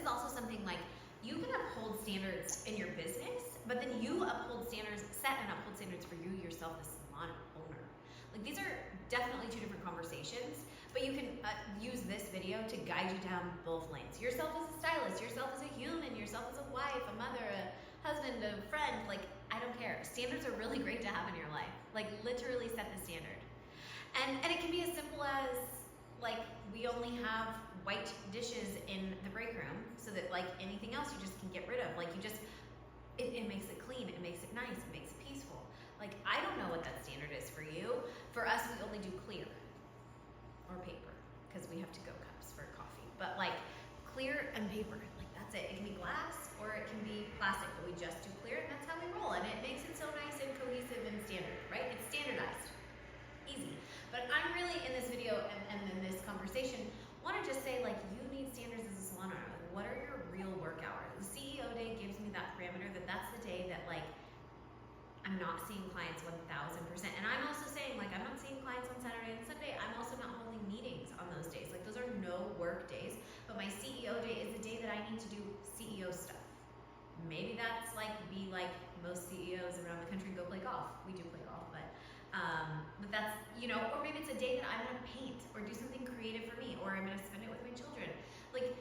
is also something like, you can uphold standards in your business, but then you uphold standards, set and uphold standards for you yourself as salon owner. Like, these are definitely two different conversations, but you can use this video to guide you down both lanes. Yourself as a stylist, yourself as a human, yourself as a wife, a mother, a husband, a friend, like, I don't care. Standards are really great to have in your life. Like, literally set the standard. And it can be as simple as, like, we only have white dishes in the break room so that, like, anything else you just can get rid of. Like, you just, it makes it clean, it makes it nice, it makes it peaceful. Like, I don't know what that standard is for you. For us, we only do clear or paper because we have to-go cups for coffee. But, like, clear and paper, like, that's it. It can be glass or it can be plastic, but we just do clear, and that's how we roll. And it makes it so nice and cohesive and standard, right? It's standardized. Easy. But I'm really, in this video and in this conversation, want to just say, like, you need standards as a salon owner. Like, what are your real work hours? The CEO day gives me that parameter that that's the day that, like, I'm not seeing clients 1000%. And I'm also saying, like, I'm not seeing clients on Saturday and Sunday. I'm also not holding meetings on those days. Like, those are no work days. But my CEO day is the day that I need to do CEO stuff. Maybe that's like, be like most CEOs around the country, go play golf. We do play golf, but that's, you know, or maybe it's a day that I'm gonna paint or do something creative for me, or I'm gonna spend it with my children. Like,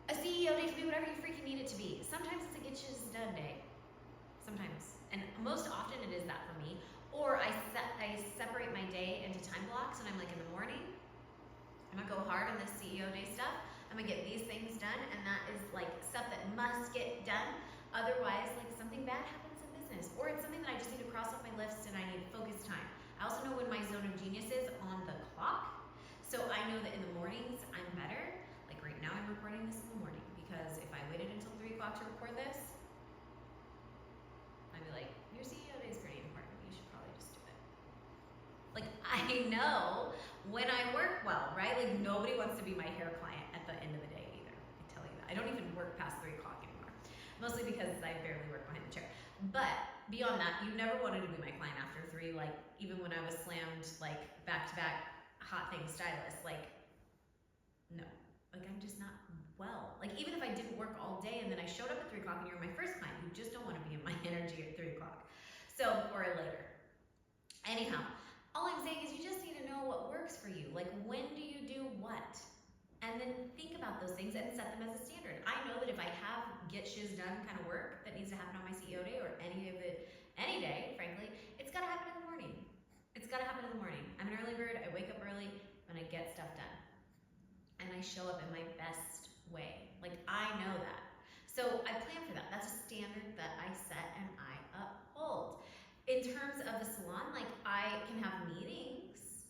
a CEO day can be whatever you freaking need it to be. Sometimes it's a get shiz done day. Sometimes. And most often it is that for me. Or I separate my day into time blocks, and I'm like, in the morning, I'm gonna go hard on this CEO day stuff. I'm gonna get these things done, and that is like stuff that must get done. Otherwise, like, something bad happens in business, or it's something that I just need to cross off my list and I need focus time. I also know when my zone of genius is on the clock, so I know that in the mornings I'm better. Like, right now I'm recording this in the morning, because if I waited until 3 o'clock to record this, I'd be like, your CEO day is pretty important, you should probably just do it. Like, I know when I work well, right? Like, nobody wants to be my hair client at the end of the day either, I tell you that. I don't even work past 3 o'clock anymore, mostly because I barely work behind the chair. But beyond that, you never wanted to be my client after 3, like, even when I was slammed, like, back-to-back hot thing stylist, like, no. Like, I'm just not well. Like, even if I didn't work all day and then I showed up at 3 o'clock and you're my first client, you just don't want to be in my energy at 3 o'clock. So, or later. Anyhow, all I'm saying is you just need to know what works for you. Like, when do you do what? And then think about those things and set them as a standard. I know that if I have get shiz done kind of work that needs to happen on my CEO day, or any day, frankly, it's got to happen in the morning. It's got to happen in the morning. I'm an early bird. I wake up early and I get stuff done. And I show up in my best way. Like, I know that. So I plan for that. That's a standard that I set and I uphold. In terms of the salon, like, I can have meetings,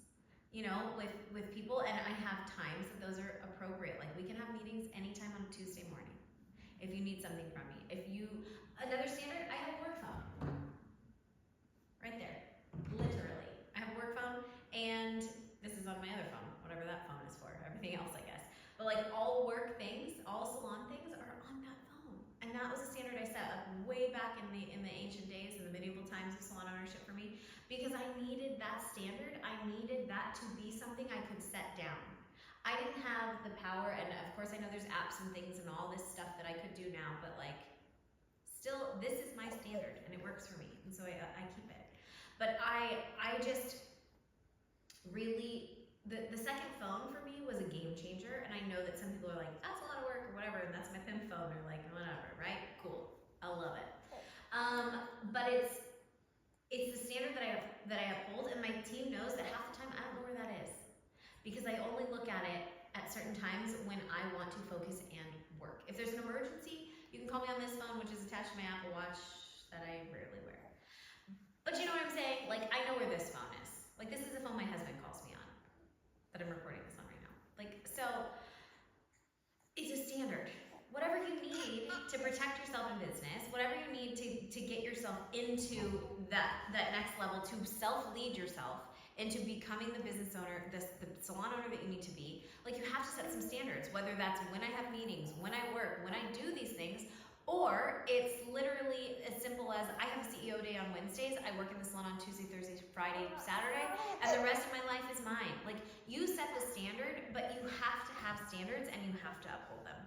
you know, with people, and I have times that those are appropriate. Like, we can have meetings anytime on a Tuesday morning if you need something from me. Another standard, I have a work phone. Right there, literally. I have a work phone, and this is on my other phone, whatever that phone is for, everything else, I guess. But, like, all work things, all salon things are on that phone. And that was a standard I set up way back in the ancient days, in the medieval times of salon ownership for me, because I needed that standard. I needed that to be something I could set down. I didn't have the power, and of course I know there's apps and things and all this stuff that I could do now, but, like, still, this is my standard, and it works for me, and so I keep it. But I just really, the second phone for me was a game changer, and I know that some people are like, that's a lot of work or whatever, and that's my PIM phone, or like, whatever, right? Cool, I love it. But it's the standard that I uphold, and my team knows that half the time I don't know where that is, because I only look at it at certain times when I want to focus and work. If there's an emergency, you can call me on this phone, which is attached to my Apple Watch that I rarely wear. But you know what I'm saying? Like, I know where this phone is. Like, this is the phone my husband calls me on, that I'm recording this on right now. Like, so, it's a standard. Whatever you need to protect yourself in business, whatever you need to get yourself into that next level, to self-lead yourself into becoming the business owner, the salon owner that you need to be, like, you have to set some standards, whether that's when I have meetings, when I work, when I do these things, or it's literally as simple as I have a CEO day on Wednesdays, I work in the salon on Tuesday, Thursday, Friday, Saturday, and the rest of my life is mine. Like, you set the standard, but you have to have standards and you have to uphold them.